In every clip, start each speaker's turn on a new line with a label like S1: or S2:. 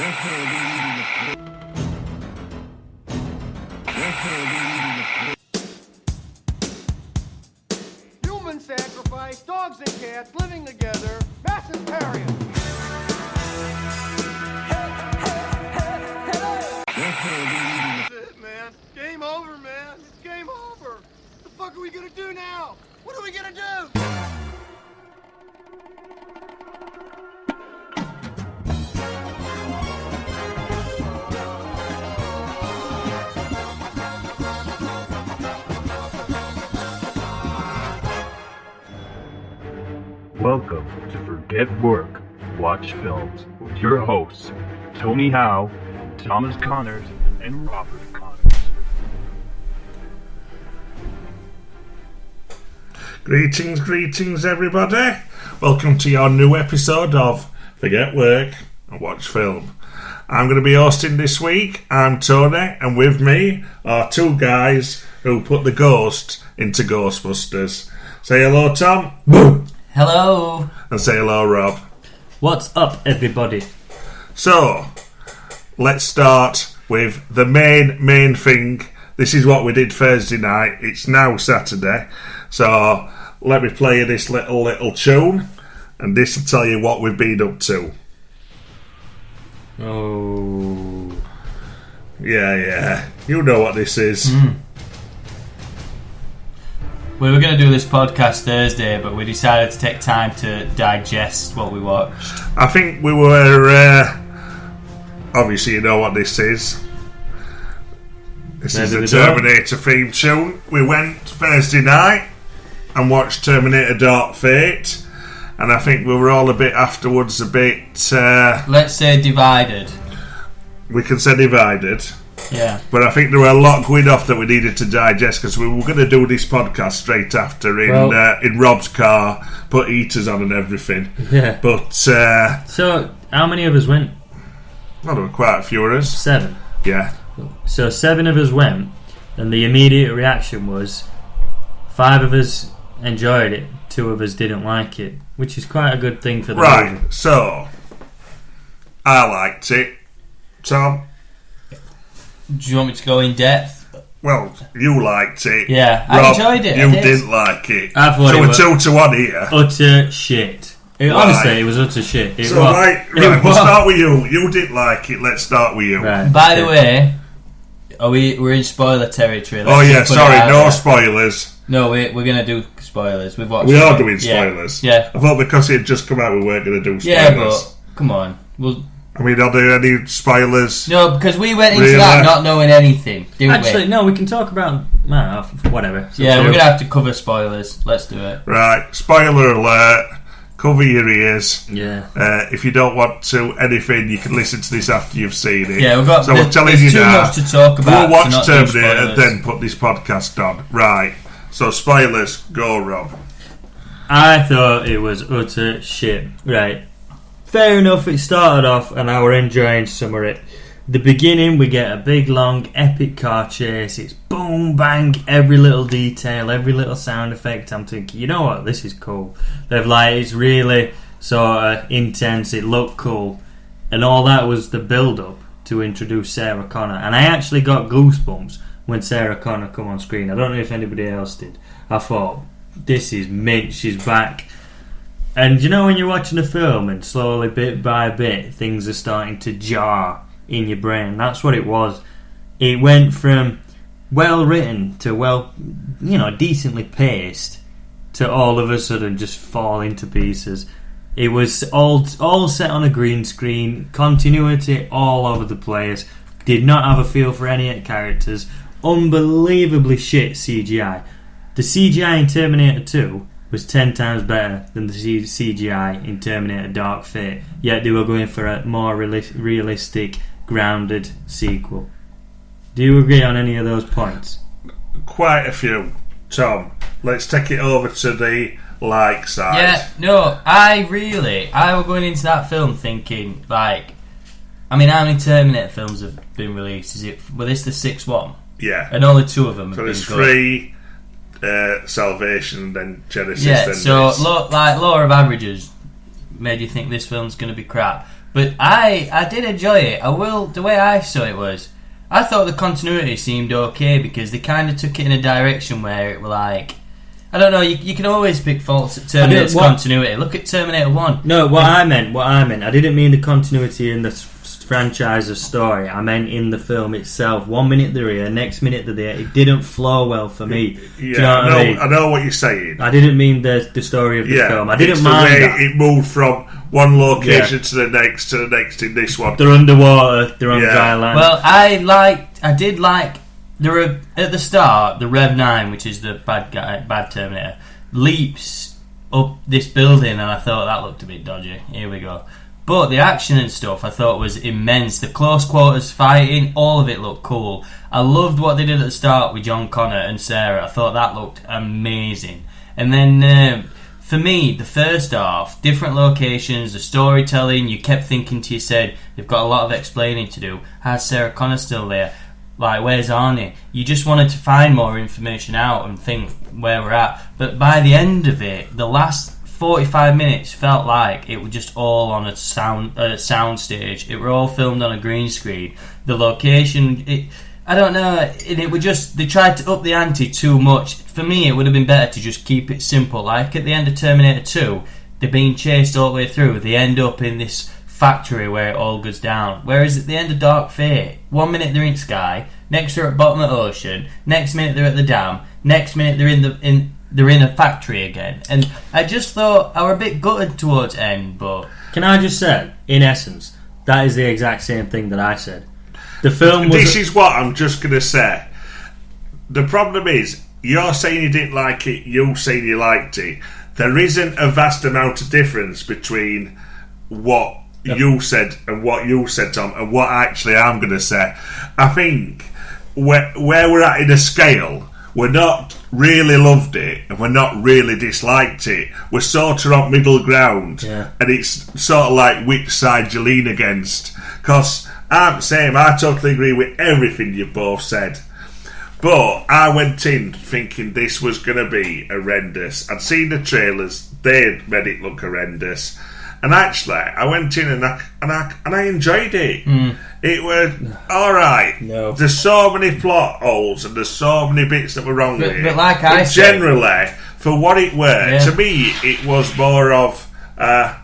S1: Human sacrifice, dogs and cats living together, mass hysteria. That's it, man. Game over, man. It's game over. What the fuck are we gonna do now? What are we gonna do?
S2: Welcome to Forget Work, Watch Films with your hosts, Tony Howe, Thomas Connors, and Robert Connors.
S3: Greetings everybody. Welcome to your new episode of Forget Work and Watch Film. I'm going to be hosting this week. I'm Tony, and with me are two guys who put the ghost into Ghostbusters. Say hello, Tom. Boom.
S4: Hello.
S3: And say hello, Rob.
S4: What's up, everybody?
S3: So, let's start with the main thing. This is what we did Thursday night. It's now Saturday. So, let me play you this little tune, and this will tell you what we've been up to.
S4: Oh.
S3: Yeah. You know what this is.
S4: We were going to do this podcast Thursday, but we decided to take time to digest what we watched.
S3: I think we were... obviously, you know what this is. This is the Terminator theme tune. We went Thursday night and watched Terminator Dark Fate, and I think we were all a bit afterwards,
S4: let's say divided.
S3: We can say divided.
S4: Yeah.
S3: But I think there were a lot going off that we needed to digest, because we were going to do this podcast straight after in Rob's car, put heaters on and everything.
S4: Yeah.
S3: But
S4: so, how many of us went?
S3: well, there were quite a few of us.
S4: 7.
S3: Yeah.
S4: So 7 of us went, and the immediate reaction was 5 of us enjoyed it, 2 of us didn't like it, which is quite a good thing for the movie.
S3: So I liked it. Tom?
S4: Do you want me to go in depth?
S3: Well, you liked it.
S4: Yeah,
S3: Rob,
S4: I enjoyed it.
S3: You didn't like it.
S4: I thought
S3: so
S4: it
S3: we're
S4: was
S3: 2-1 here.
S4: Utter shit. Honestly, it was utter shit.
S3: We'll start with you. You didn't like it. Let's start with you.
S4: Right. By the way, we're in spoiler territory.
S3: No spoilers.
S4: No, we're going to do spoilers. We
S3: are doing spoilers.
S4: Yeah.
S3: I thought because it had just come out we weren't going to do spoilers.
S4: Yeah, but come on.
S3: I mean, are there any spoilers?
S4: No, because we went into that not knowing anything, didn't we?
S5: No, we can talk about whatever.
S4: Yeah, we're going to have to cover spoilers. Let's do it.
S3: Right, spoiler alert. Cover your ears.
S4: Yeah.
S3: If you don't want to anything, you can listen to this after you've seen it.
S4: Yeah,
S3: we're telling you
S4: too
S3: now.
S4: Much to talk about.
S3: We'll watch Terminator and then put this podcast on. Right. So spoilers, go, Rob.
S5: I thought it was utter shit. Right. Fair enough, it started off and I were enjoying some of it. The beginning, we get a big, long, epic car chase. It's boom, bang, every little detail, every little sound effect. I'm thinking, you know what, this is cool. It's really sort of intense, it looked cool. And all that was the build-up to introduce Sarah Connor. And I actually got goosebumps when Sarah Connor come on screen. I don't know if anybody else did. I thought, this is mint, she's back. And you know when you're watching a film and slowly, bit by bit, things are starting to jar in your brain? That's what it was. It went from well written to decently paced to all of a sudden just falling to pieces. It was all set on a green screen, continuity all over the place, did not have a feel for any of the characters, unbelievably shit CGI. The CGI in Terminator 2 was 10 times better than the CGI in Terminator Dark Fate, yet they were going for a more realistic, grounded sequel. Do you agree on any of those points?
S3: Quite a few. Tom, let's take it over to the like side.
S4: Yeah, no, I was going into that film thinking, how many Terminator films have been released? Was this the 6th one?
S3: Yeah.
S4: And only 2 of them have been good.
S3: So there's 3, Salvation, and then Genesis.
S4: Yeah, so law of averages made you think this film's going to be crap.
S5: But I did enjoy it. The way I saw it was, I thought the continuity seemed okay because they kind of took it in a direction where it was like, I don't know, you can always pick faults at Terminator's continuity. Look at Terminator 1.
S4: No, what I meant, I didn't mean the continuity in the franchise or story. I meant in the film itself. 1 minute they're here, next minute they're there. It didn't flow well for me.
S3: Yeah,
S4: Do you know what I mean?
S3: I know what you're saying.
S4: I didn't mean the story of the film. I didn't mind
S3: the way
S4: that.
S3: it moved from one location to the next in this one.
S4: They're underwater, they're on dry land.
S5: Well, I did like, there were, at the start, the Rev 9, which is the bad Terminator, leaps up this building, and I thought that looked a bit dodgy. Here we go. But the action and stuff I thought was immense. The close quarters fighting, all of it looked cool. I loved what they did at the start with John Connor and Sarah. I thought that looked amazing. And then for me, the first half, different locations, the storytelling, you kept thinking to yourself, they've got a lot of explaining to do. How's Sarah Connor still there? Like, where's Arnie? You just wanted to find more information out and think where we're at. But by the end of it, the last 45 minutes felt like it was just all on a sound stage. It were all filmed on a green screen. The location, I don't know, and it was just, they tried to up the ante too much. For me, it would have been better to just keep it simple. Like at the end of Terminator 2, they're being chased all the way through. They end up in this factory where it all goes down. Whereas at the end of Dark Fate, 1 minute they're in sky, next they're at bottom of the ocean, next minute they're at the dam, next minute they're in a factory again. And I just thought I were a bit gutted towards end, but
S4: can I just say, in essence, that is the exact same thing that I said. The film was...
S3: This is what I'm just going to say. The problem is, you're saying you didn't like it, you're saying you liked it. There isn't a vast amount of difference between what you said and what you said, Tom, and what actually I'm going to say. I think where we're at in a scale, we're not really loved it and we're not really disliked it. We're sort of on middle ground, and it's sort of like which side you lean against. Because I'm saying I totally agree with everything you both said, but I went in thinking this was going to be horrendous. I'd seen the trailers; they made it look horrendous. And actually, I went in and I enjoyed it. It was alright.
S4: No.
S3: There's so many plot holes and there's so many bits that were wrong with it.
S5: But like I said,
S3: generally, for what it were, to me, it was more of a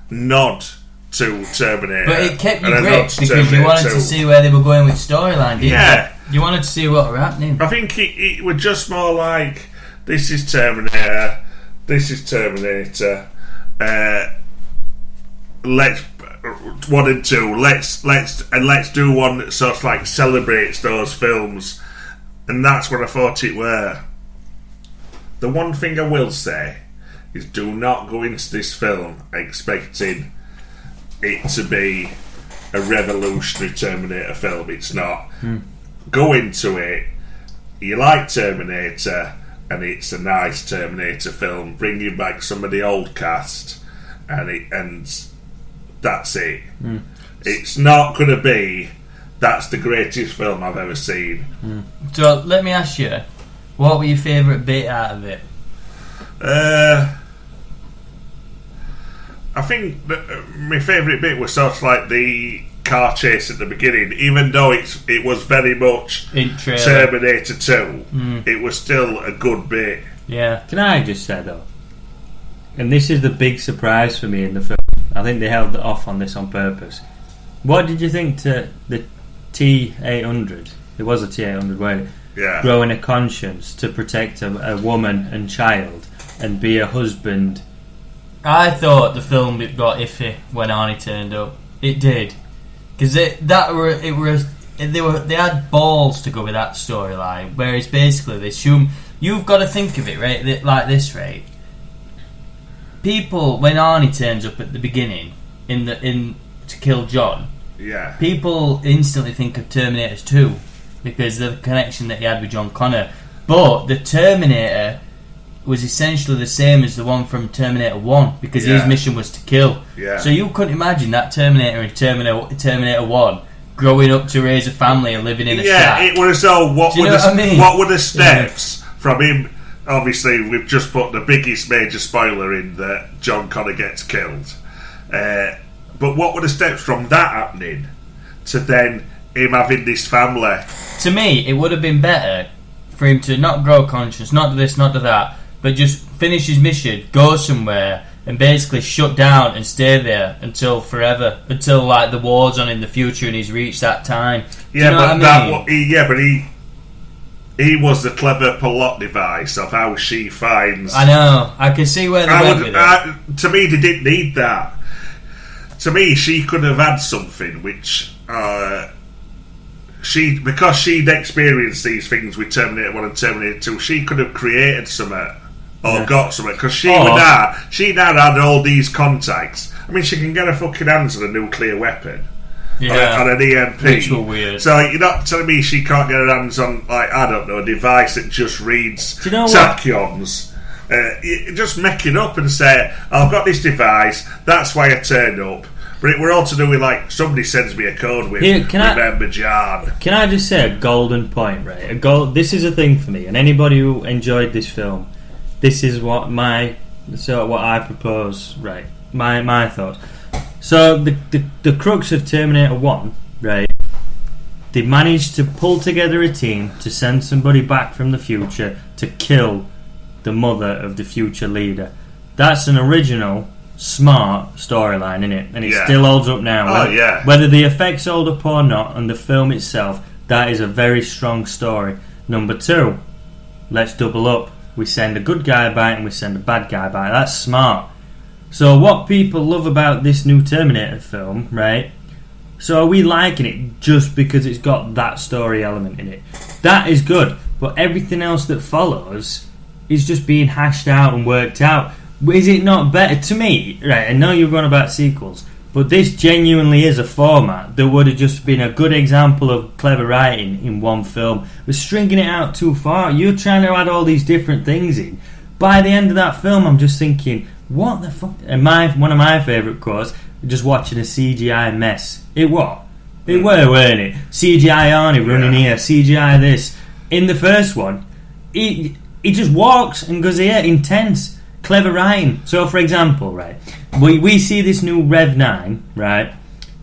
S3: nod to Terminator.
S5: But it kept you
S3: and a nod
S5: gripped
S3: to
S5: because you
S3: Terminator
S5: wanted
S3: 2.
S5: to see where they were going with storyline, didn't
S3: Yeah.
S5: you? You wanted to see what were happening.
S3: I think it was just more like, this is Terminator, this is Terminator, let's 1 and 2. Let's do one that sort of like celebrates those films, and that's what I thought it were. The one thing I will say is, do not go into this film expecting it to be a revolutionary Terminator film. It's not. Go into it. You like Terminator, and it's a nice Terminator film, bringing back some of the old cast, and that's it. It's not going to be, that's the greatest film I've ever seen.
S5: So let me ask you, what were your favourite bit out of it?
S3: I think my favourite bit was sort of like the car chase at the beginning. Even though it was very much Terminator 2, it was still a good bit.
S5: Yeah.
S4: Can I just say though, and this is the big surprise for me in the film, I think they held it off on this on purpose. What did you think to the T-800? It was a T-800, wasn't it?
S3: Yeah.
S4: Growing a conscience to protect a woman and child and be a husband.
S5: I thought the film got iffy when Arnie turned up. It did, because they had balls to go with that storyline. Whereas basically they assume, you've got to think of it right like this, right? People, when Arnie turns up at the beginning in to kill John, people instantly think of Terminator 2 because of the connection that he had with John Connor. But the Terminator was essentially the same as the one from Terminator 1 because his mission was to kill. So you couldn't imagine that Terminator in Terminator 1 growing up to raise a family and living in a shack.
S3: It was so. What were the steps from him? Obviously, we've just put the biggest major spoiler in that John Connor gets killed. But what were the steps from that happening to then him having this family?
S5: To me, it would have been better for him to not grow conscience, not do this, not do that, but just finish his mission, go somewhere, and basically shut down and stay there until forever, until like the war's on in the future and he's reached that time. Do you know what I mean?
S3: He was the clever plot device of how she finds.
S5: I know. I can see where they went with it.
S3: To me, they didn't need that. To me, she could have had something which because she'd experienced these things with Terminator 1 and Terminator 2, she could have created something or got something, because she now had all these contacts. I mean, she can get her fucking hands on a nuclear weapon.
S5: Yeah,
S3: on an EMP.
S5: which were weird.
S3: So you're not telling me she can't get her hands on, like, I don't know, a device that just reads
S5: Do you know
S3: tachyons. You just make it up and say, I've got this device, that's why I turned up. But it were all to do with, like, somebody sends me a code with remember John.
S4: Can I just say a golden point, right? This is a thing for me, and anybody who enjoyed this film, this is what I propose, right? My thoughts. So the crux of Terminator 1, right? They managed to pull together a team to send somebody back from the future to kill the mother of the future leader. That's an original, smart storyline, innit? And it still holds up now. Whether the effects hold up or not, and the film itself, that is a very strong story. Number 2, let's double up. We send a good guy back and we send a bad guy back. That's smart. So what people love about this new Terminator film, right? So are we liking it just because it's got that story element in it? That is good, but everything else that follows is just being hashed out and worked out. Is it not better? To me, right, I know you're going about sequels, but this genuinely is a format that would have just been a good example of clever writing in one film. We're stringing it out too far. You're trying to add all these different things in. By the end of that film, I'm just thinking, what the fuck? And one of my favourite quotes, just watching a CGI mess. It what? It were, weren't it? CGI Arnie running here, CGI this. In the first one, he just walks and goes here, intense, clever writing. So, for example, right, we see this new Rev 9, right,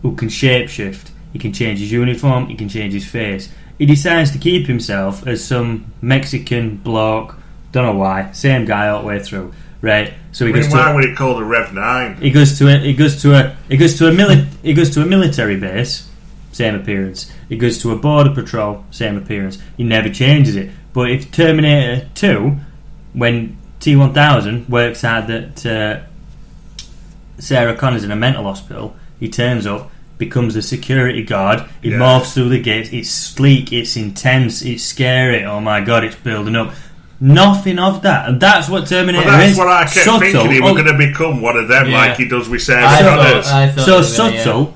S4: who can shapeshift. He can change his uniform, he can change his face. He decides to keep himself as some Mexican bloke, don't know why, same guy all the way through. Right, so
S3: why would it call the Rev 9?
S4: He goes to a military base, same appearance. He goes to a border patrol, same appearance. He never changes it. But if Terminator 2, when T-1000 works out that Sarah Connor's in a mental hospital, he turns up, becomes the security guard. He morphs through the gates. It's sleek, it's intense, it's scary. Oh my god, it's building up. Nothing of that, and that's what Terminator is.
S3: That's what I kept thinking. He was going to become one of them, like he does with Sarah Connor.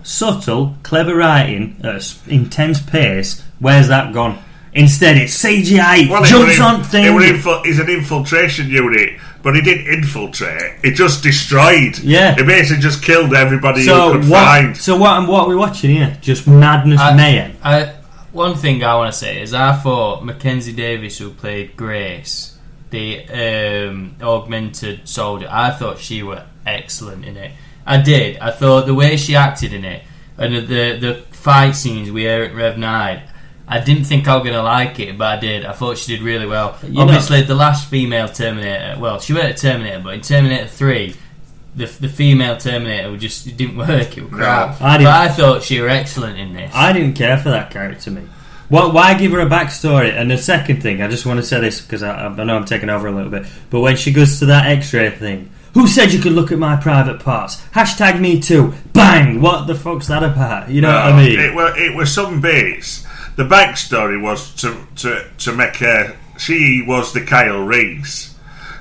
S4: Subtle, clever writing at intense pace. Where's that gone? Instead, it's CGI. Jumps on things.
S3: He's an infiltration unit, but he didn't infiltrate. He just destroyed.
S4: Yeah,
S3: he basically just killed everybody who could find.
S4: So what are we watching here? Just madness, mayhem.
S5: One thing I want to say is I thought Mackenzie Davis, who played Grace, the augmented soldier, I thought she were excellent in it. I did. I thought the way she acted in it and the fight scenes we hear at Rev 9, I didn't think I was going to like it, but I did. I thought she did really well. Obviously, the last female Terminator, well, she weren't a Terminator, but in Terminator 3, the female Terminator it didn't work. It was crap. But I thought she was excellent in this.
S4: I didn't care for that character. Me. Why give her a backstory? And the second thing, I just want to say this because I know I'm taking over a little bit. But when she goes to that X-ray thing, who said you could look at my private parts? Hashtag me too. Bang! What the fuck's that about? You know what I mean?
S3: It was some bits. The backstory was to make her. She was the Kyle Reese.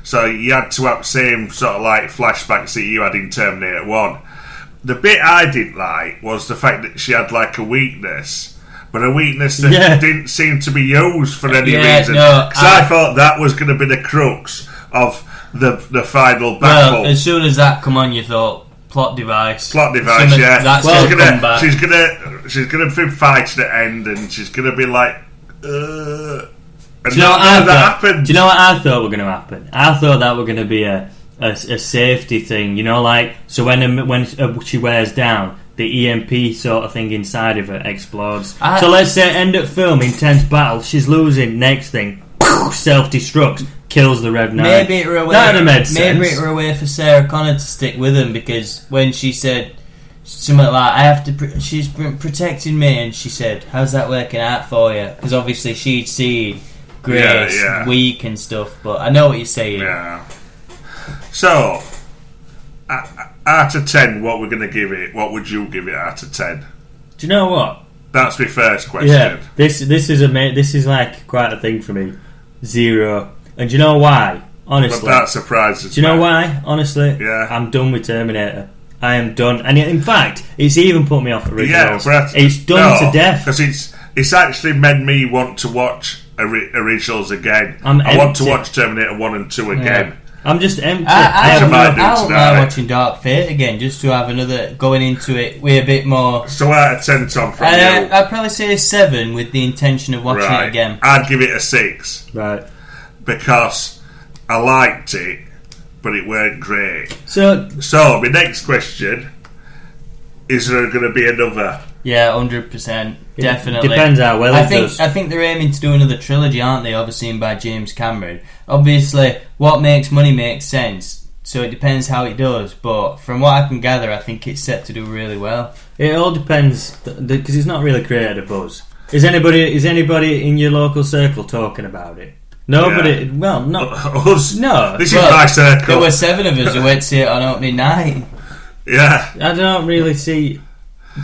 S3: So you had to have the same sort of like flashbacks that you had in Terminator 1. The bit I didn't like was the fact that she had like a weakness, but a weakness that didn't seem to be used for any reason. Because I thought that was going to be the crux of the final battle.
S5: Well, as soon as that come on, you thought plot device.
S3: That's she's gonna be fighting at the end, and she's gonna be like.
S4: Do you know what I thought were going to happen? I thought that were going to be a
S5: a safety thing, you know, like so when she wears down, the EMP sort of thing inside of her explodes. So let's say end up film, intense battle, she's losing, next thing, self-destructs, kills the Rev 9.
S6: Maybe it were a way.
S5: That'd have made sense.
S6: Maybe it were a way for Sarah Connor to stick with him, because when she said something like, "I have to," she's been protecting me, and she said, "How's that working out for you?" Because obviously she'd seen Grace weak and stuff. But I know what you're saying.
S3: Yeah. So, out of 10, what we're going to give it? What would you give it out of 10?
S5: Do you know what?
S3: That's my first question.
S5: Yeah, this is like quite a thing for me. 0. And do you know why? Honestly,
S3: but that surprises me.
S5: Do you know why? Honestly, I'm done with Terminator. I am done, and in fact, it's even put me off originals.
S3: Yeah,
S5: it's done to death
S3: because it's actually made me want to watch originals again. I want to watch Terminator 1 and 2 again.
S5: Yeah. I'm just empty.
S6: I don't mind watching Dark Fate again, just to have another going into it with a bit more.
S3: So out of 10, Tom, from you?
S6: I'd probably say a 7 with the intention of watching it again.
S3: I'd give it a 6.
S5: Right.
S3: Because I liked it, but it weren't great.
S5: So
S3: my next question, is there going to be another?
S6: Yeah, 100%. Definitely.
S5: Depends how well it does.
S6: I think they're aiming to do another trilogy, aren't they? Overseen by James Cameron. Obviously, what makes money makes sense. So it depends how it does. But from what I can gather, I think it's set to do really well.
S5: It all depends, because it's not really created a buzz. Is anybody in your local circle talking about it? Nobody. Yeah. Well, not
S3: us.
S5: No.
S3: This is my circle.
S6: There were 7 of us who went to see it on opening night.
S3: Yeah.
S5: I don't really see.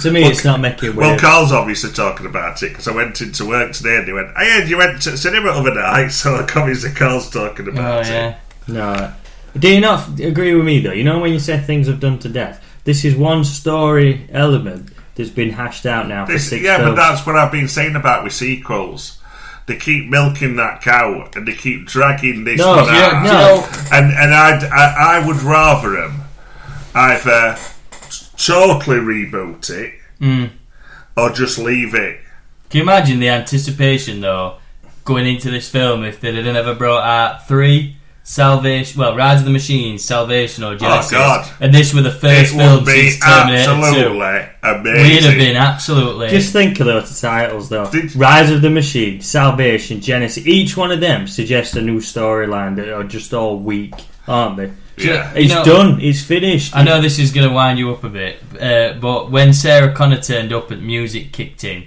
S5: To me, it's not making weird.
S3: Well, Carl's obviously talking about it, because I went into work today and he went, "I heard you went to cinema overnight," so I come to Carl's talking about it.
S5: No. Do you not agree with me, though? You know when you say things have done to death? This is one story element that's been hashed out now for 6 films.
S3: Yeah, but that's what I've been saying about with sequels. They keep milking that cow and they keep dragging this one out.
S5: No.
S3: And I would rather them either totally reboot it or just leave it.
S6: Can you imagine the anticipation though going into this film if they had never brought out 3, Salvation, Rise of the Machines, Salvation or Genesis, and this were the first film since Terminator 2.
S3: Absolutely amazing.
S6: We'd have been absolutely.
S5: Just think of those titles though: Rise of the Machine, Salvation, Genesis. Each one of them suggests a new storyline that are just all weak, aren't they?
S3: Yeah.
S5: It's done. It's finished.
S6: I know this is going to wind you up a bit, but when Sarah Connor turned up and music kicked in,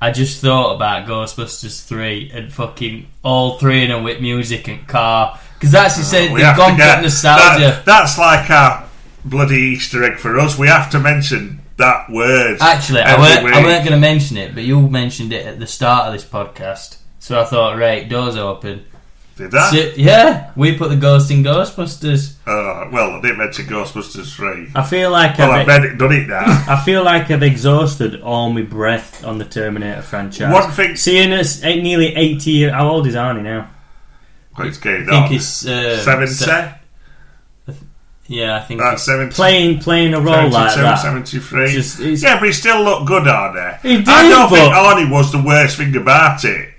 S6: I just thought about Ghostbusters 3 and fucking all 3 of them with music and car. Because that's they've gone for nostalgia.
S3: That's like a bloody Easter egg for us. We have to mention that word.
S6: Actually, I weren't going to mention it, but you mentioned it at the start of this podcast. So I thought, right, doors open.
S3: Did that?
S6: So, yeah, we put the ghost in Ghostbusters.
S3: Well, I didn't mention Ghostbusters 3.
S5: I feel like
S3: I've done it now.
S5: I feel like I've exhausted all my breath on the Terminator franchise.
S3: One thing,
S5: seeing us nearly 80 years. How old is Arnie now?
S3: Well, it's getting
S6: I think
S3: on.
S6: it's
S3: 70.
S6: Yeah, I think
S3: that's 70.
S5: Playing a role
S3: 72,
S5: like that.
S3: 73. Yeah, but he still looked good, Arnie.
S5: He did,
S3: I don't think Arnie was the worst thing about it.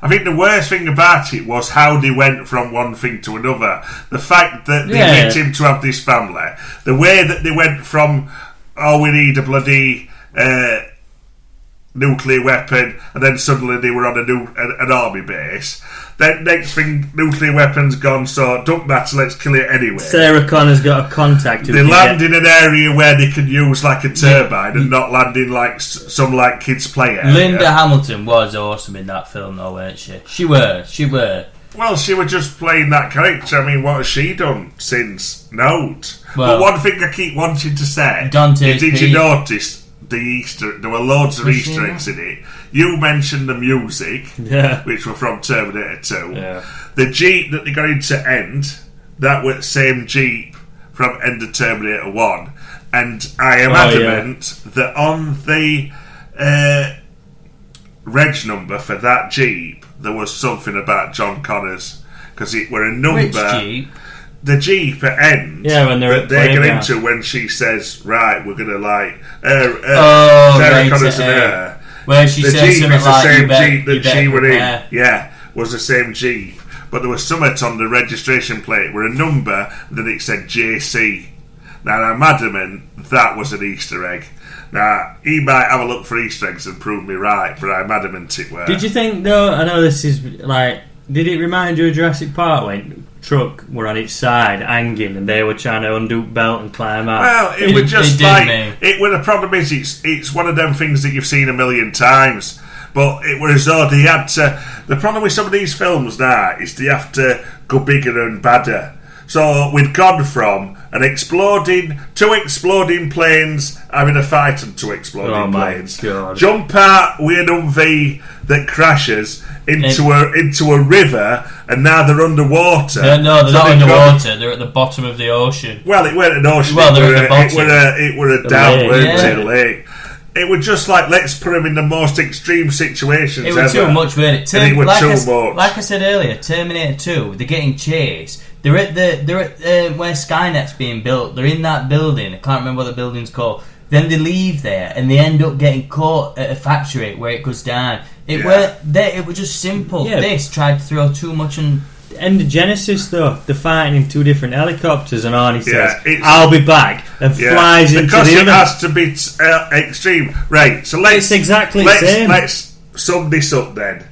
S3: I think the worst thing about it was how they went from one thing to another. The fact that they get him to have this family. The way that they went from, we need a bloody nuclear weapon, and then suddenly they were on an army base. Then next thing, nuclear weapons gone, so don't matter, let's kill it anyway.
S5: Sarah Connor's got a contact.
S3: They land in an area where they can use like a turbine and not land in like some like kids play area.
S6: Linda Hamilton was awesome in that film though, weren't she? She were.
S3: Well, she was just playing that character. I mean, what has she done since? Note.
S6: Well,
S3: but one thing I keep wanting to say,
S6: Dante's
S3: did you notice the Easter? There were loads of Easter eggs in it. You mentioned the music, which were from Terminator 2.
S5: Yeah.
S3: The Jeep that they got into End, that was the same Jeep from End of Terminator 1. And I am adamant that on the reg number for that Jeep, there was something about John Connor's, because it were a number.
S6: Which Jeep?
S3: The Jeep at End.
S5: Yeah, when they're at
S3: they get into when she says, right, we're going to like Sarah Connor's and her.
S6: Where she
S3: the
S6: says
S3: Jeep
S6: something
S3: is the
S6: like,
S3: same
S6: you
S3: Jeep that she were
S6: prepare.
S3: in. Yeah, was the same Jeep. but there was something on the registration plate where a number, then it said JC. Now I'm adamant that was an Easter egg. Now, he might have a look for Easter eggs and prove me right, but I'm adamant it were.
S5: Did you think, though, I know this is like, did it remind you of Jurassic Park when truck were on its side hanging and they were trying to undo belt and climb out?
S3: Well, it was just like, the problem is it's one of them things that you've seen a million times, but it was as though they had to. The problem with some of these films now is they have to go bigger and badder. So we'd gone from two exploding planes having a fight on two exploding planes.
S5: God.
S3: Jump out with an Humvee that crashes into a river, and now they're underwater.
S6: No, they're not underwater. They're at the bottom of the ocean.
S3: Well, it weren't an ocean.
S6: Well, they're at the bottom.
S3: It were a dam, weren't it?
S6: Yeah.
S3: Lake. It was just like, let's put them in the most extreme situations
S6: It was too much, weren't it?
S3: And it was too much.
S6: Like I said earlier, Terminator 2, they're getting chased. They're at where Skynet's being built. They're in that building. I can't remember what the building's called. Then they leave there and they end up getting caught at a factory where it goes down. It was just simple.
S5: Yeah.
S6: This tried to throw too much on.
S5: End of Genesis, though, they're fighting in two different helicopters, and Arnie says,
S3: it's-
S5: "I'll be back," and flies into
S3: because
S5: the
S3: it
S5: other.
S3: has to be extreme. Right, so
S5: It's exactly the same.
S3: Let's sum this up then.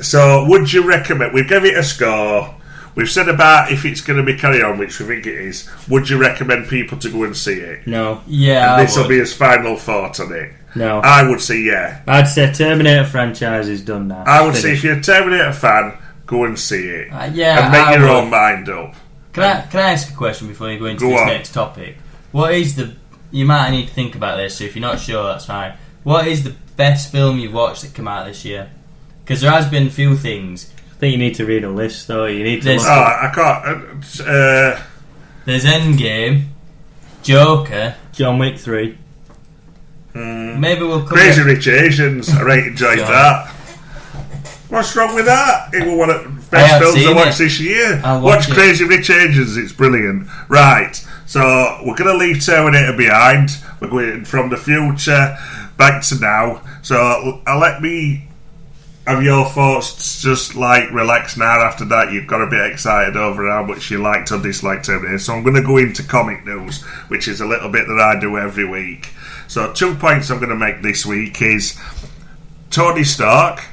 S3: So, would you recommend? We've given it a score. We've said about if it's going to be carry on, which we think it is. Would you recommend people to go and see it?
S5: No,
S6: Yeah,
S3: And this will be his final thought on it.
S5: no.
S3: I would say yeah.
S5: I'd say Terminator franchise is done now.
S3: I would say
S5: Finished.
S3: if you're a Terminator fan, go and see it.
S6: Yeah,
S3: and make
S6: I
S3: your
S6: would.
S3: own mind up.
S6: Can I ask a question before you go into
S3: Go
S6: this
S3: on.
S6: next topic? What is you might need to think about this, so if you're not sure, that's fine. What is the best film you've watched that came out this year? Because there has been a few things.
S5: I think you need to read a list, though. You need to.
S6: There's-
S5: Look
S3: I can't.
S6: There's Endgame, Joker.
S5: John Wick 3.
S6: Maybe we'll cover
S3: Crazy Rich Asians. I really enjoyed
S6: God.
S3: that. What's wrong with that? It was one of the
S6: I
S3: best
S6: have
S3: films I
S6: seen
S3: watched
S6: it.
S3: this year.
S6: I'll
S3: Watch
S6: watch it.
S3: Crazy Rich Asians. It's brilliant. Right. So we're going to leave Terminator behind. We're going from the future back to now. So let me have your thoughts. Just like relax now. After that, you've got a bit excited over how much you liked or disliked Terminator. So I'm going to go into comic news, which is a little bit that I do every week. So 2 points I'm going to make this week is Tony Stark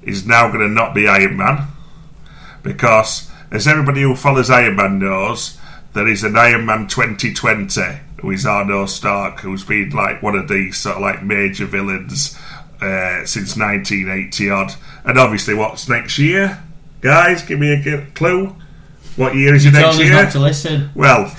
S3: is now going to not be Iron Man, because as everybody who follows Iron Man knows, there is an Iron Man 2020 who is Arno Stark, who's been like one of these sort of like major villains since 1980 odd. And obviously, what's next year, guys? Give me a clue. What year is it
S6: You
S3: next
S6: told us
S3: year?
S6: not to listen.
S3: Well,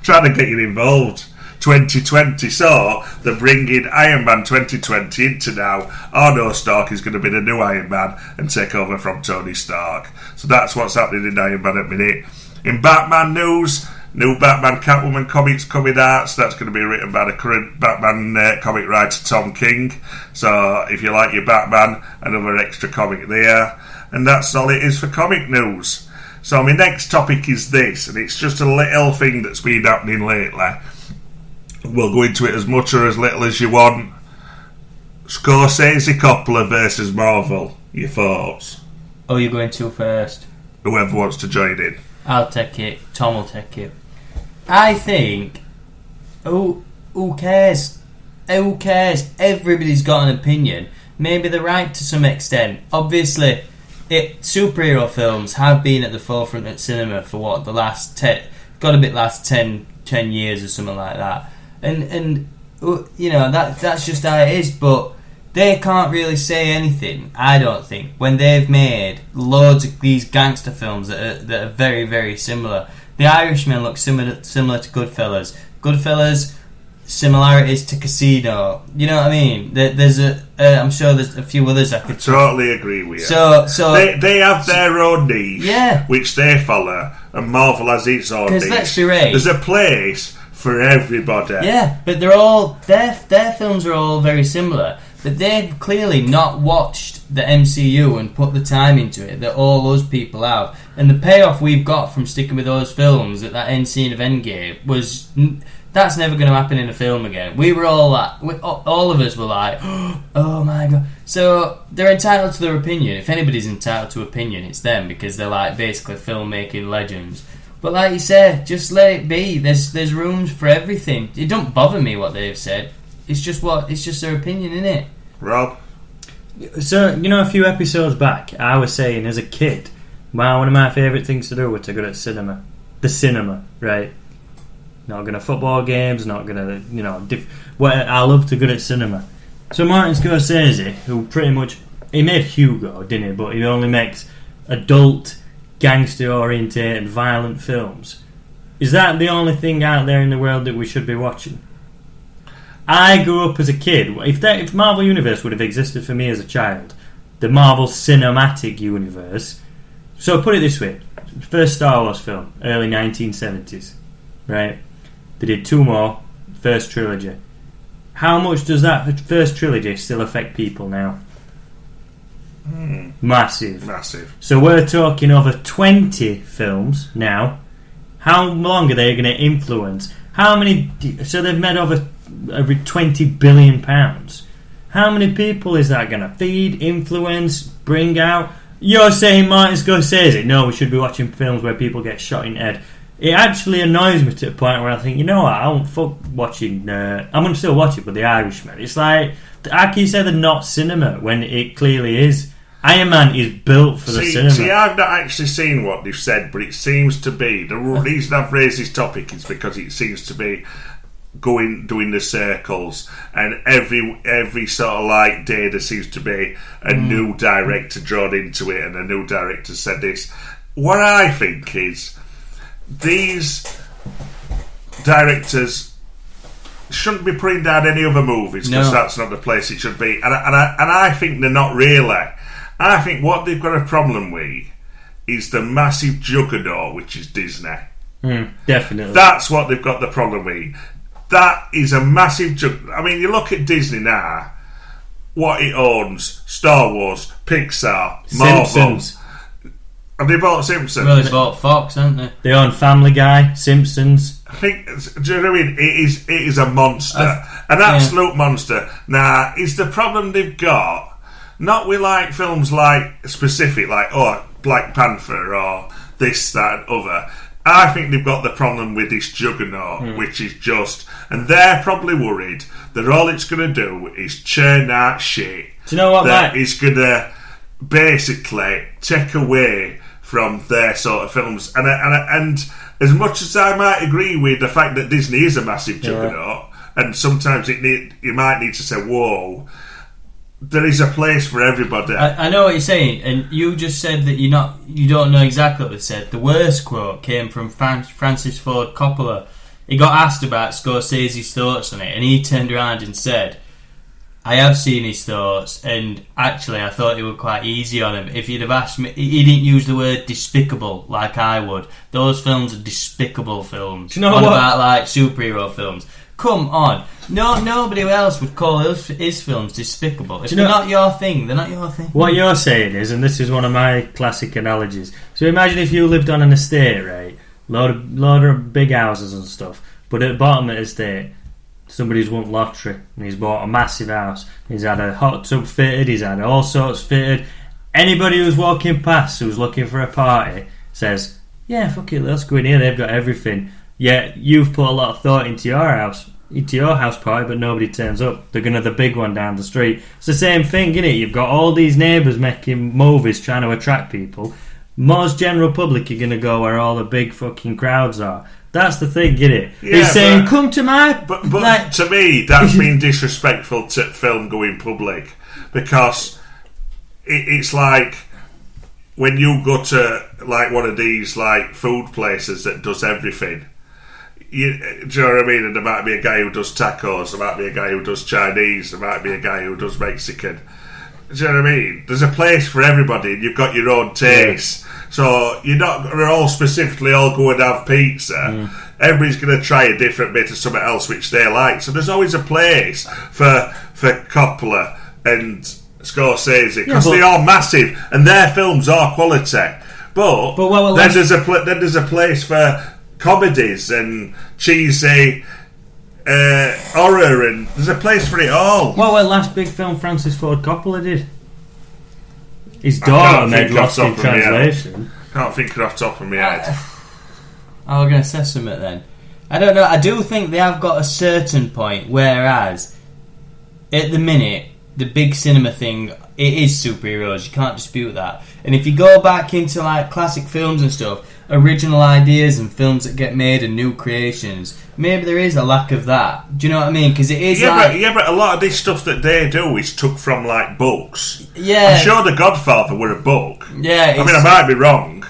S3: trying to get you involved. 2020, so they're bringing Iron Man 2020 into now. Arno Stark is going to be the new Iron Man and take over from Tony Stark. So that's what's happening in Iron Man at the minute. In Batman news, new Batman Catwoman comics coming out, so that's going to be written by the current Batman comic writer Tom King. So if you like your Batman, another extra comic there. And that's all it is for comic news. So my next topic is this, and it's just a little thing that's been happening lately. We'll go into it as much or as little as you want. Scorsese Coppola versus Marvel. Your thoughts?
S6: Oh, you're going to first.
S3: Whoever wants to join in.
S6: I'll take it. Tom will take it. I think. Who cares? Who cares? Everybody's got an opinion. Maybe they're right to some extent. Obviously, superhero films have been at the forefront of cinema for what, the last 10 years or something like that. And you know, that's just how it is. But they can't really say anything, I don't think, when they've made loads of these gangster films that are very, very similar. The Irishman looks similar to Goodfellas. Goodfellas, similarities to Casino. You know what I mean? There's I'm sure there's a few others I could.
S3: Totally agree with you.
S6: So
S3: they have their own niche,
S6: yeah,
S3: which they follow, and Marvel has its own niche.
S6: because let's be right.
S3: There's a place for everybody.
S6: Yeah, but they're all their films are all very similar. But they've clearly not watched the MCU and put the time into it that all those people have. And the payoff we've got from sticking with those films at that end scene of Endgame was That's never going to happen in a film again. We were all like, all of us were like, oh my god. So they're entitled to their opinion. If anybody's entitled to opinion, it's them, because they're like basically filmmaking legends. But like you said, just let it be. There's rooms for everything. It don't bother me what they've said. It's just their opinion, innit?
S3: Rob?
S5: So, a few episodes back, I was saying as a kid, one of my favourite things to do was to go to cinema. The cinema, right? Not going to football games, not going to, I love to go to cinema. So Martin Scorsese, who pretty much, he made Hugo, didn't he? But he only makes adult, gangster-orientated, violent films. Is that the only thing out there in the world that we should be watching? I grew up as a kid. If Marvel Universe would have existed for me as a child, the Marvel Cinematic Universe. So put it this way: first Star Wars film, early 1970s, right? They did 2 more, first trilogy. How much does that first trilogy still affect people now? Massive. So we're talking over 20 films now. How long are they going to influence? How many? So they've made over £20 billion. How many people is that going to feed, influence, bring out? You're saying Martin Scorsese? No, we should be watching films where people get shot in the head. It actually annoys me to the point where I think, what, I don't fuck watching. I'm going to still watch it, but The Irishman. It's like, how can you say they're not cinema when it clearly is? Iron Man is built for the cinema.
S3: See, I've not actually seen what they've said, but it seems to be, the reason I've raised this topic is because it seems to be doing the circles, and every sort of like day there seems to be a new director drawn into it, and a new director said this. What I think is, these directors shouldn't be putting down any other movies, because that's not the place it should be, and I think they're not really. I think what they've got a problem with is the massive juggernaut, which is Disney.
S5: Definitely.
S3: That's what they've got the problem with. That is a massive juggernaut. I mean, you look at Disney now, what it owns: Star Wars, Pixar, Marvel.
S5: Simpsons.
S3: Have they bought Simpsons?
S6: Well, they bought Fox, haven't they?
S5: They own Family Guy, Simpsons.
S3: I think, do you know what I mean? It is a monster. An absolute monster. Now, is the problem they've got not with like films like specific, like Black Panther or this, that, and other. I think they've got the problem with this juggernaut, which is just, and they're probably worried that all it's going to do is churn out shit.
S5: Do you know what,
S3: that is going to basically take away from their sort of films. And as much as I might agree with the fact that Disney is a massive juggernaut, and sometimes you might need to say, whoa, there is a place for everybody.
S6: I know what you're saying, and you just said that you don't know exactly what they said. The worst quote came from Francis Ford Coppola. He got asked about Scorsese's thoughts on it, and he turned around and said, I have seen his thoughts, and actually I thought they were quite easy on him. If you'd have asked me, he didn't use the word despicable like I would. Those films are despicable films.
S5: Do you know
S6: what
S5: what?
S6: About like superhero films? Come on. Nobody else would call his films despicable. If they're not your thing, they're not your thing.
S5: What you're saying is, and this is one of my classic analogies, so imagine if you lived on an estate, right? Load of big houses and stuff, but at the bottom of the estate, somebody's won lottery and he's bought a massive house. He's had a hot tub fitted, he's had all sorts fitted. Anybody who's walking past who's looking for a party says, yeah, fuck it, let's go in here, they've got everything. Yeah, you've put a lot of thought into your house party, but nobody turns up. They're going to the big one down the street. It's the same thing, isn't it? You've got all these neighbours making movies trying to attract people. Most general public are going to go where all the big fucking crowds are. That's the thing, isn't it?
S3: Yeah,
S5: he's saying, come to my...
S3: But like, to me, that's been disrespectful to film going public, because it's like when you go to like one of these like food places that does everything. Do you know what I mean? And there might be a guy who does tacos, there might be a guy who does Chinese, there might be a guy who does Mexican. Do you know what I mean? There's a place for everybody, and you've got your own taste. So you're not going to all specifically all go and have pizza. Everybody's going to try a different bit of something else which they like. So there's always a place for Coppola and Scorsese, because they are massive and their films are quality. But then there's a place for comedies and cheesy horror, and there's a place for it all.
S5: What was the last big film Francis Ford Coppola did? His
S3: I
S5: daughter
S3: can't
S5: made
S3: think
S5: Lost
S3: off
S5: in
S3: the top of my head.
S5: Translation.
S3: Can't think it off the top of my head.
S6: I was going to say something then. I don't know. I do think they have got a certain point, whereas at the minute, the big cinema thing, it is superheroes. You can't dispute that. And if you go back into like classic films and stuff, original ideas and films that get made and new creations, maybe there is a lack of that. Do you know what I mean? Because it is
S3: but a lot of this stuff that they do is took from like books.
S6: Yeah.
S3: I'm sure The Godfather were a book.
S6: Yeah.
S3: I mean, I might be wrong.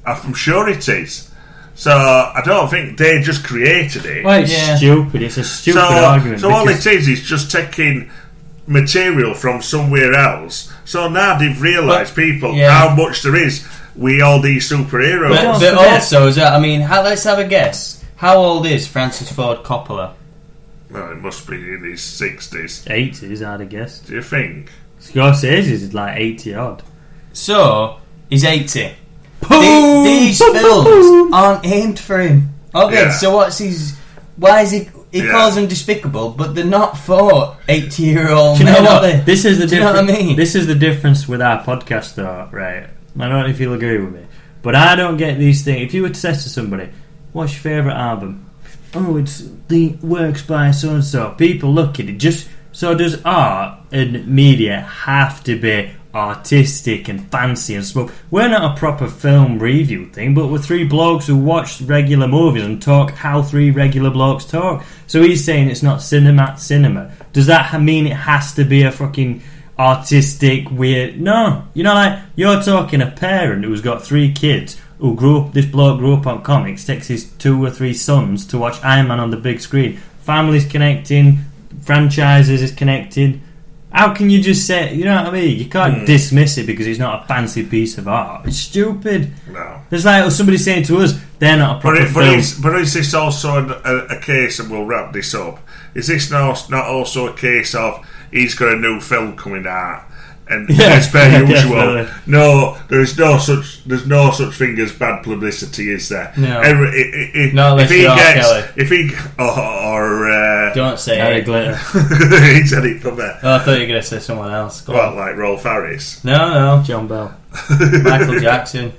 S3: I'm sure it is. So I don't think they just created it.
S5: Well, it's stupid. It's a stupid argument.
S3: So all it is just taking material from somewhere else. So now they've realised how much there is with all these superheroes.
S6: But also, I mean, let's have a guess. How old is Francis Ford Coppola?
S3: Well, it must be in his 60s.
S5: 80s, I'd have guessed.
S3: Do you think?
S5: Scorsese's is like 80 odd.
S6: So, he's 80. These films aren't aimed for him. Okay, so why is he calls them despicable, but they're not for 80-year-old men, are they?
S5: This is the
S6: Do you know what I mean?
S5: This is the difference with our podcast, though, right? I don't know if you'll agree with me, but I don't get these things. If you were to say to somebody, what's your favourite album? Oh, it's the works by so-and-so. People look at it. So does art and media have to be artistic and fancy and smooth? We're not a proper film review thing, but we're three blokes who watch regular movies and talk how three regular blokes talk. So he's saying it's not cinema. Does that mean it has to be a fucking artistic, weird? No. You know, like, you're talking a parent who's got 3 kids this bloke grew up on comics, takes his 2 or 3 sons to watch Iron Man on the big screen. Families connecting, franchises is connected. How can you just say, you know what I mean? You can't dismiss it because it's not a fancy piece of art. It's stupid.
S3: No.
S5: There's like somebody saying to us, they're not a proper film.
S3: But is this also a case, and we'll wrap this up, is this not also a case of he's got a new film coming out, and as per usual,
S5: definitely.
S3: no, there's no such thing as bad publicity, is there?
S6: No.
S3: If he
S6: don't say
S5: Harry
S6: it.
S5: Glitter.
S3: he said it from there.
S6: Oh, I thought you were going to say someone else. Go
S3: Well,
S6: on.
S3: like Rolf Harris.
S6: No.
S5: John Bell.
S6: Michael Jackson.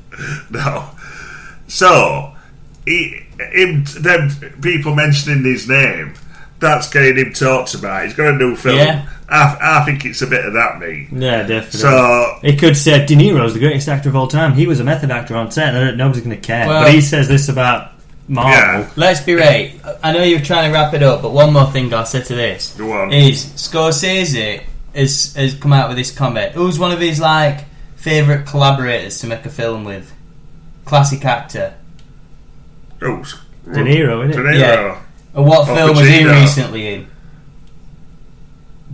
S3: No. So, them people mentioning his name, that's getting him talked about. He's got a new film.
S6: Yeah.
S3: I think it's a bit of that, mate.
S5: Yeah, definitely.
S3: So,
S5: it could say De Niro's the greatest actor of all time. He was a method actor on set, and nobody's going to care.
S6: Well,
S5: but he says this about Marvel.
S3: Yeah.
S6: Let's be right. I know you're trying to wrap it up, but one more thing I'll say to this
S3: Go on.
S6: is Scorsese has come out with this comment. Who's one of his favourite collaborators to make a film with? Classic actor.
S3: De
S5: Niro, innit?
S3: De Niro.
S6: Yeah. And what film was he
S3: Pacino.
S6: recently in?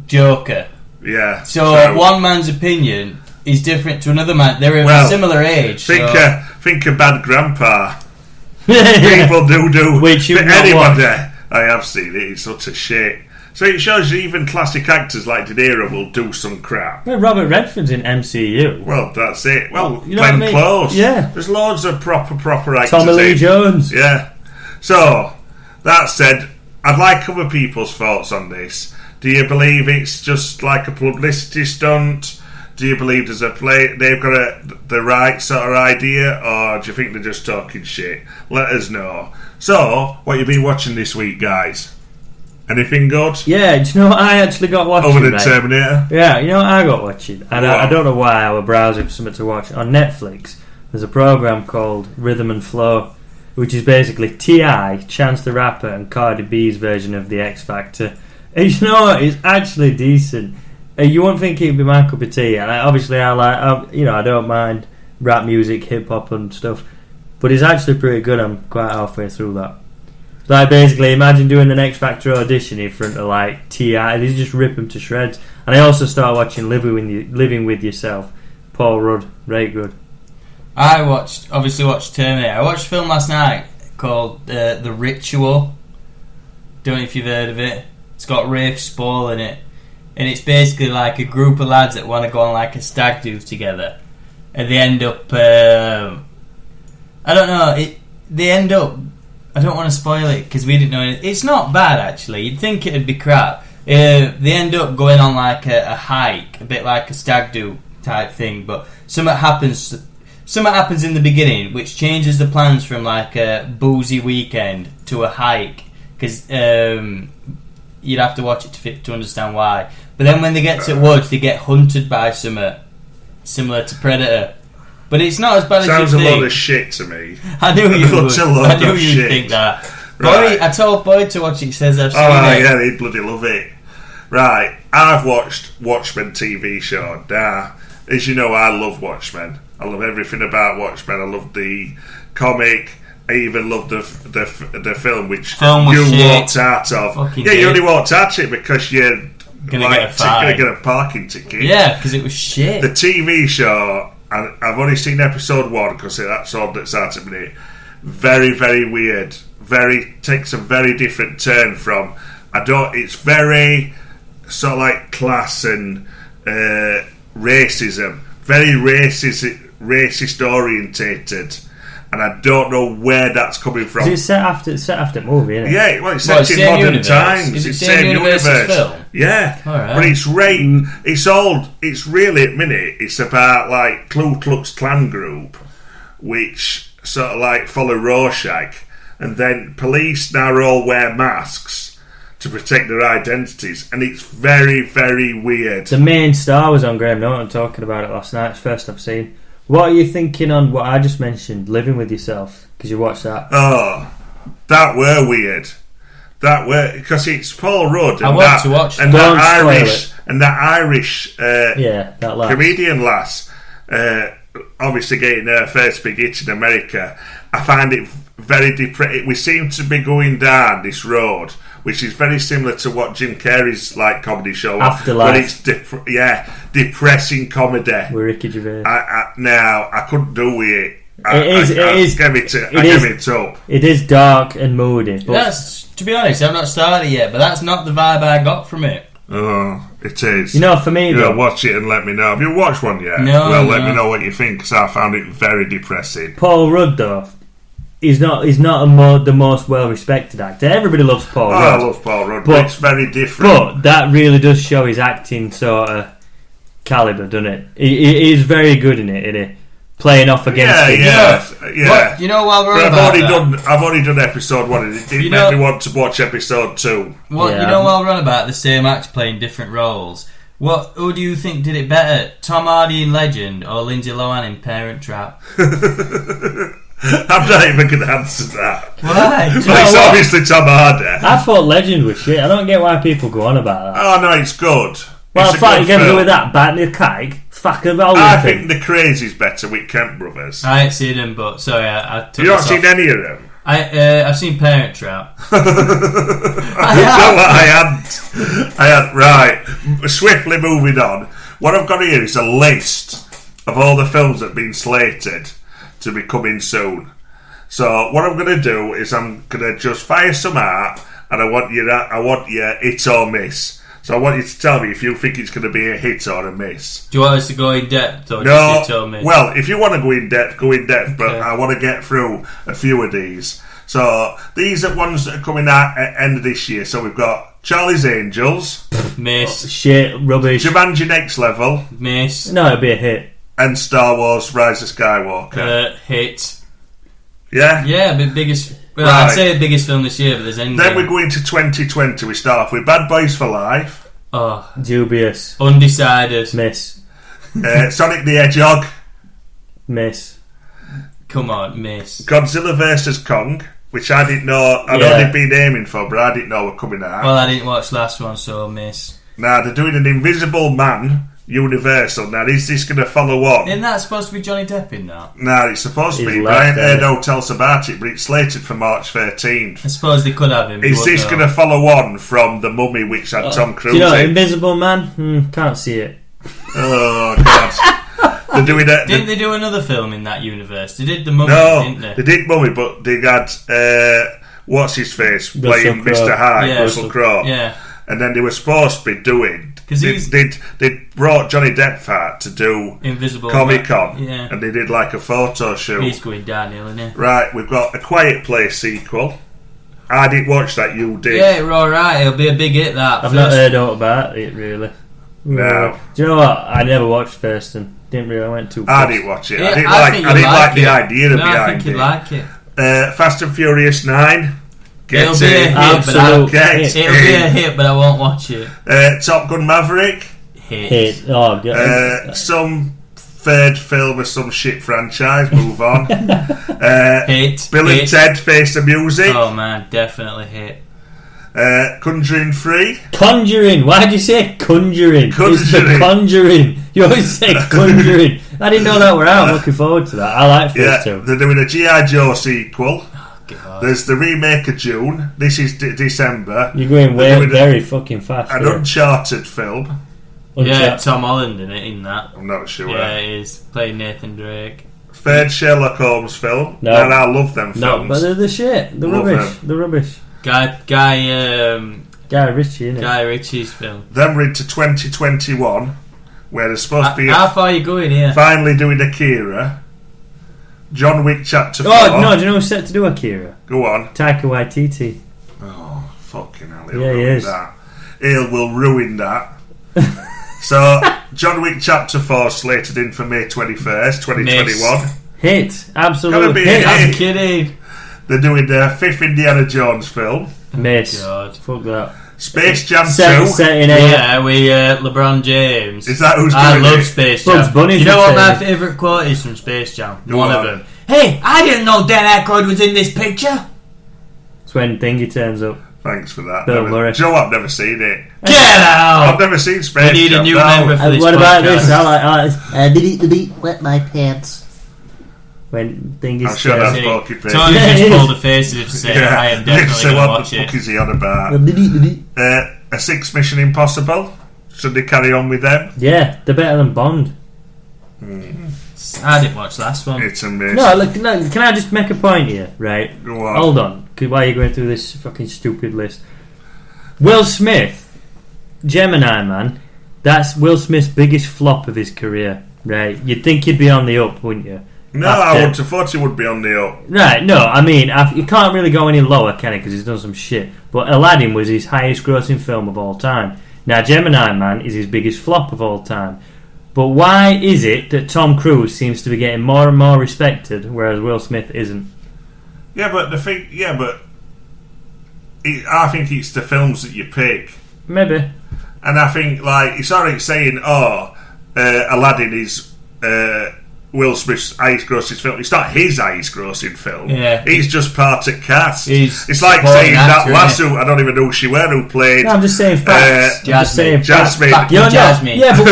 S6: Joker.
S3: Yeah.
S6: So one man's opinion is different to another man. They're of a similar age.
S3: Think of Bad Grandpa. People do.
S5: Which you've
S3: but
S5: not
S3: anybody,
S5: watched.
S3: I have seen it. It's such a shit. So it shows you even classic actors like De Niro will do some crap.
S5: Well, Robert Redford's in MCU.
S3: Well, that's it. Well,
S5: you know what I mean?
S3: Close.
S5: Yeah.
S3: There's loads of proper actors.
S5: Tommy Lee
S3: in.
S5: Jones.
S3: Yeah. So, that said, I'd like other people's thoughts on this. Do you believe it's just like a publicity stunt? Do you believe they've got the right sort of idea, or do you think they're just talking shit? Let us know. So, what you been watching this week, guys? Anything good?
S5: Yeah, do you know what I actually got watching?
S3: Other than
S5: mate?
S3: Terminator?
S5: Yeah, you know what I got watching? I don't know why I was browsing for something to watch. On Netflix, there's a program called Rhythm and Flow, which is basically T.I., Chance the Rapper, and Cardi B's version of the X Factor. And you know what? It's actually decent. You won't think it'd be my cup of tea. And I don't mind rap music, hip hop, and stuff. But it's actually pretty good. I'm quite halfway through that. Like, basically, imagine doing an X Factor audition in front of like T.I. They just rip them to shreds. And I also started watching Living with Yourself. Paul Rudd, very good.
S6: I obviously watched Terminator. I watched a film last night called The Ritual. Don't know if you've heard of it. It's got Rafe Spall in it, and it's basically like a group of lads that want to go on like a stag do together, and they end up they end up I don't want to spoil it because we didn't know it. It's not bad actually. You'd think it'd be crap. They end up going on like a hike, a bit like a stag do type thing. But something happens in the beginning which changes the plans from like a boozy weekend to a hike. Because you'd have to watch it to understand why. But then when they get to woods, they get hunted by something similar to Predator. But it's not as bad as you think.
S3: Sounds a load of shit to me.
S6: I knew you would. I knew you'd
S3: shit.
S6: think that.
S3: Right.
S6: Boy, I told Boy to watch it. He says I've seen it.
S3: Yeah, he'd bloody love it. Right, I've watched Watchmen TV show. Now, as you know, I love Watchmen. I love everything about Watchmen. I love the comic. I even love the film, which you walked out of.
S6: Fucking
S3: you only walked out of it because you're
S6: gonna get
S3: a parking ticket.
S6: Yeah, because it was shit.
S3: The TV show, and I've only seen episode 1 because that's all that's out of me. Very, very weird. Takes a very different turn from. It's very sort of like class and racism. Very racist orientated. And I don't know where that's coming from.
S5: Is it set after movie, isn't it?
S3: Yeah, well, it's set in modern
S6: universe?
S3: times.
S6: Is it
S3: it's
S6: same universe as film?
S3: Yeah,
S6: Alright.
S3: but it's it's old. It's really, at the minute, it's about like Ku Klux Klan group, which sort of like follow Rorschach, and then police now all wear masks to protect their identities, and it's very, very weird.
S5: The main star was on Graham Norton talking about it last night. It's the first I've seen. What are you thinking on what I just mentioned, Living With Yourself? Because you watched that.
S3: Oh, that were weird. That were because it's Paul Rudd and
S6: I want to watch
S3: and
S5: Don't
S3: that Irish
S5: that lass.
S3: comedian lass. Obviously getting her first big hit in America. I find it very depressing. We seem to be going down this road, which is very similar to what Jim Carrey's like comedy show
S5: Afterlife.
S3: But it's depressing comedy.
S5: With Ricky Gervais.
S3: I couldn't do with it.
S5: It is dark and moody. But
S6: To be honest, I've not started yet, but that's not the vibe I got from it.
S3: Oh, it is.
S5: You know, for me, though,
S3: watch it and let me know. Have you watched one yet?
S6: No.
S3: Let me know what you think, because I found it very depressing.
S5: Paul Rudd, though, he's not the most well-respected actor. Everybody loves Paul Rudd.
S3: I love Paul Rudd, but it's very different.
S5: But that really does show his acting sort of calibre, doesn't it? He is very good in it, isn't he? Playing off against it.
S3: Yeah.
S6: What, you know, while we're on
S3: I've already done episode 1, and it didn't make me want to watch episode 2.
S6: What, you know, while we're on about the same actor playing different roles, who do you think did it better, Tom Hardy in Legend or Lindsay Lohan in Parent Trap?
S3: I'm not even going to answer that.
S6: Why?
S3: But it's obviously Tom Hardy.
S5: I thought Legend was shit. I don't get why people go on about that.
S3: Oh no, it's good.
S5: Well, fuck, you're going to go with that back in the keg? Fucking
S3: I think The Crazy's better with Kemp Brothers.
S6: I ain't seen them, but sorry, I took
S3: You not seen any of them?
S6: I've seen Parent Trap.
S3: I had. Right, swiftly moving on. What I've got here is a list of all the films that have been slated to be coming soon. So what I'm going to do is I'm going to just fire some out, and I want you hit or miss. So I want you to tell me if you think it's going to be a hit or a miss.
S6: Do you want us to go in depth or
S3: no,
S6: just hit or miss?
S3: Well, if you want to go in depth, but
S6: okay.
S3: I want to get through a few of these. So these are ones that are coming out at the end of this year. So we've got Charlie's Angels,
S6: miss,
S5: shit, rubbish,
S3: Jumanji Next Level,
S6: miss.
S5: No, it'd be a hit.
S3: And Star Wars Rise of Skywalker.
S6: Hit.
S3: Yeah?
S6: Yeah, but biggest... Well,
S3: right.
S6: I'd say the biggest film this year, but there's Endgame.
S3: Then we go into 2020. We start off with Bad Boys for Life.
S6: Oh.
S5: Dubious.
S6: Undecided.
S5: Miss.
S3: Sonic the Hedgehog.
S5: Miss.
S6: Come on, miss.
S3: Godzilla vs. Kong, which I didn't know. I'd only been aiming for, but I didn't know were coming out.
S6: Well, I didn't watch the last one, so miss.
S3: Now, they're doing an Invisible Man Universal. Now, is this going to follow on?
S6: Isn't that supposed to be Johnny Depp in that?
S3: No, it's supposed to be. Brian Erdo tells about it, but it's slated for March 13th.
S6: I suppose they could have him.
S3: Is this going to follow on from The Mummy, which had Tom Cruise
S5: do you know,
S3: in?
S5: Invisible Man? Can't see it.
S3: Oh, God. They're doing it.
S6: Didn't they do another film in that universe? They did The Mummy, didn't they?
S3: They did Mummy, but they had, what's his face, playing
S5: Russell
S3: Mr. Hyde,
S6: Yeah.
S3: Russell Crowe.
S6: Yeah.
S3: And then they were supposed to be doing
S6: Because he's
S3: They brought Johnny Depp out to do
S6: Invisible
S3: Comic-Con,
S6: Yeah.
S3: and they did like a photo shoot.
S6: He's going downhill, isn't he?
S3: Right, we've got a Quiet Place sequel. I didn't watch that, you did.
S6: Yeah, we're alright. It'll be a big hit, that.
S5: I've not heard out about it, really.
S3: No.
S5: Do you know what? I never watched first and didn't really went too
S3: I
S5: close.
S3: didn't watch it.
S6: Yeah,
S3: I didn't
S6: I
S3: like.
S6: think
S3: I
S6: you'd
S3: didn't like
S6: like
S3: the
S6: it.
S3: idea
S6: No, I
S3: behind
S6: think you'd
S3: it.
S6: like it.
S3: Fast and Furious 9.
S6: It'll
S3: Get
S6: be a
S3: in.
S6: hit,
S5: Absolute
S6: but
S5: hit.
S6: it'll be a hit, but I won't watch it.
S3: Top Gun Maverick.
S5: Hit. Oh, God.
S3: Some third film of some shit franchise. Move on.
S6: Hit.
S3: Bill and
S6: Hit.
S3: Ted Face the Music.
S6: Oh man, definitely hit.
S3: Conjuring 3.
S5: Conjuring. Why did you say Conjuring? It's the
S3: Conjuring.
S5: Conjuring. You always say Conjuring. I didn't know that we're out. I'm looking forward to that. I like first two.
S3: They're doing a G.I. Joe sequel.
S6: God.
S3: There's the remake of June. This is December.
S5: You're going
S3: They're doing
S5: very fucking fast.
S3: an
S5: here.
S3: Uncharted film.
S6: Yeah, Tom Holland in it, in that.
S3: I'm not sure.
S6: Yeah, it is. Playing Nathan Drake.
S3: Third Sherlock Holmes film.
S5: No.
S3: And I love them
S5: No,
S3: films.
S5: but they're the shit. The
S3: Love
S5: rubbish.
S3: them.
S5: The rubbish.
S6: Guy
S5: Guy Ritchie, innit?
S6: Guy Ritchie's film.
S3: Then we're into 2021, where there's supposed to be
S6: How far are you going here?
S3: finally doing Akira. John Wick Chapter 4.
S5: Oh, no, do you know who's set to do Akira?
S3: Go on.
S5: Taika Waititi.
S3: Oh, fucking hell. He'll
S5: Yeah, he
S3: ruin
S5: is.
S3: that. He will ruin that. So, John Wick Chapter 4 slated in for May 21st, 2021.
S5: Hit.
S3: Gotta
S5: Absolute
S3: be
S5: hit.
S3: a hit.
S6: I'm kidding.
S3: They're doing the 5th Indiana Jones film.
S5: Miss.
S6: God.
S5: Fuck that.
S3: Space Jam 2.
S5: Set in a...
S6: Yeah, we LeBron James.
S3: Is that who's
S6: I
S3: doing
S6: love
S3: it?
S6: Space
S5: Bugs
S6: Jam.
S5: Bunny's
S6: You know what my
S5: in it.
S6: favourite quote is from Space Jam?
S3: Go
S6: One
S3: on.
S6: of them. Hey, I didn't know Dan Aykroyd was in this picture.
S5: It's when Thingy turns up.
S3: Thanks for that.
S5: Bill Murray.
S3: Joe, I've never seen it.
S6: Get out!
S3: I've never seen Space
S6: We need
S3: Jam.
S6: a new
S3: no.
S6: member for this
S5: What about
S6: podcast.
S5: this? I like delete the beat, wet my pants. When Thingy
S3: I'm sure
S5: says...
S3: that's Porky Pig.
S6: Tony
S5: Yeah, it
S6: just
S5: is.
S6: pulled a face as if to say, I am definitely
S3: So
S6: going to
S3: what
S6: watch
S3: the fuck
S6: it.
S3: is he on about?
S5: Delete the beat.
S3: A 6th Mission Impossible. Should they carry on with them?
S5: Yeah, they're better than Bond.
S6: I didn't watch last one.
S3: It's a miss.
S5: No, look, no, can I just make a point here, right?
S3: Go on.
S5: Hold on, 'cause why are you going through this fucking stupid list? Will Smith, Gemini Man, that's Will Smith's biggest flop of his career, right? You'd think he'd be on the up, wouldn't you?
S3: No,
S5: After-
S3: I would have thought he would be on the up.
S5: Right, no, I mean, you can't really go any lower, can it? Because he's done some shit. But Aladdin was his highest grossing film of all time. Now, Gemini Man is his biggest flop of all time. But why is it that Tom Cruise seems to be getting more and more respected, whereas Will Smith isn't?
S3: Yeah, but I think I think it's the films that you pick.
S5: Maybe.
S3: And I think, like, it's alright saying, Aladdin is Will Smith's highest grossing film. It's not his highest grossing film.
S6: Yeah.
S3: He's just part of cast.
S6: He's
S3: It's like
S6: supporting
S3: saying that
S6: actor,
S3: Lasso, I don't even know who she were, who played.
S5: No, I'm just saying facts. I'm just saying facts.
S3: Jasmine.
S6: Fuck you,
S5: You're not-
S6: Jasmine.
S5: Yeah, but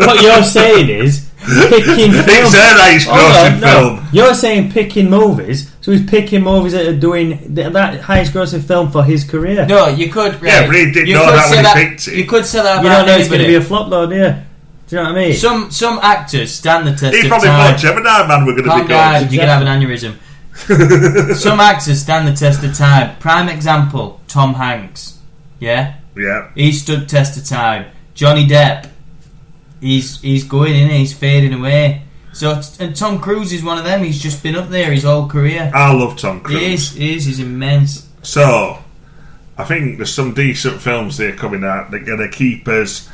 S5: what you're saying is picking films.
S3: It's her highest
S5: Hold on,
S3: grossing
S5: no.
S3: film.
S5: You're saying picking movies, so he's picking movies that are doing that highest grossing film for his career.
S6: No, you could. Right,
S3: Yeah, but he didn't
S6: you
S3: know
S6: could
S3: that when
S6: say
S3: he picked it.
S6: You could say that
S5: You
S6: about
S5: don't know it's going to
S6: anybody.
S5: be a flop, though, do you? Do you know what I mean?
S6: Some actors stand the test
S3: He
S6: of
S3: probably
S6: time.
S3: thought Gemini Man were going to
S6: Calm
S3: be
S6: down,
S3: good.
S6: you can have an aneurysm. Some actors stand the test of time. Prime example, Tom Hanks. Yeah?
S3: Yeah.
S6: He stood test of time. Johnny Depp. He's going in, he's fading away. So, and Tom Cruise is one of them. He's just been up there his whole career.
S3: I love Tom Cruise.
S6: He's immense.
S3: So, I think there's some decent films there coming out that are going to keep us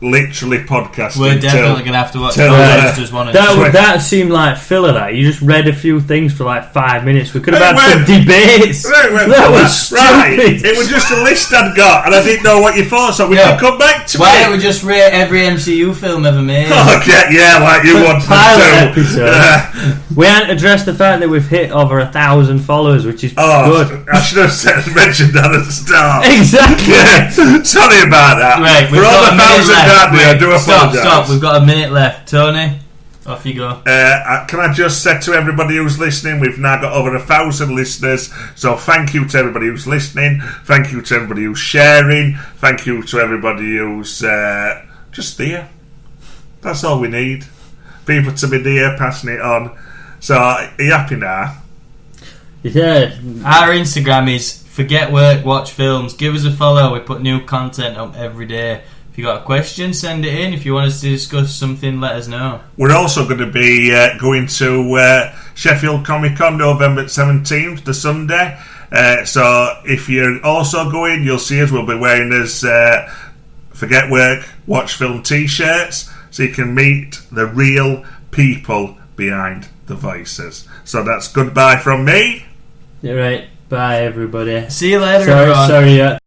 S3: literally podcasting.
S6: We're definitely going to have to watch
S3: till,
S6: Ghostbusters 1 and 2.
S5: That seemed like filler. That you just read a few things for like 5 minutes. We could have
S3: Hey,
S5: had some debates. That was
S3: right.
S5: stupid.
S3: It was just a list I'd got, and I didn't know what you thought, so we
S6: Yeah.
S3: can come back to
S6: Why
S3: it.
S6: don't we just rate every MCU film ever made?
S3: Okay, yeah, like you wanted
S5: Pilot
S3: to.
S5: episode. We haven't addressed the fact that we've hit over 1,000 followers, which is good.
S3: I should have mentioned that at the start.
S5: Exactly.
S3: Yeah, sorry about that.
S6: Right, we've
S3: For all
S6: got
S3: the
S6: a minute
S3: thousand
S6: left.
S3: out there, I do
S6: Stop,
S3: apologise.
S6: stop. We've got a minute left. Tony, off you go.
S3: Can I just say to everybody who's listening, we've now got over 1,000 listeners, so thank you to everybody who's listening, thank you to everybody who's sharing, thank you to everybody who's just there. That's all we need. People to be there, passing it on. So, are you happy now?
S5: Yeah.
S6: Our Instagram is Forget work, watch films. Give us a follow. We put new content up every day. If you got a question, send it in. If you want us to discuss something, let us know.
S3: We're also going to be going to Sheffield Comic Con November 17th, the Sunday. So if you're also going, you'll see us. We'll be wearing us Forget Work, Watch Film t-shirts, so you can meet the real people behind the voices. So that's goodbye from me.
S5: You're right. Bye, everybody.
S6: See you later, everyone.
S5: Sorry.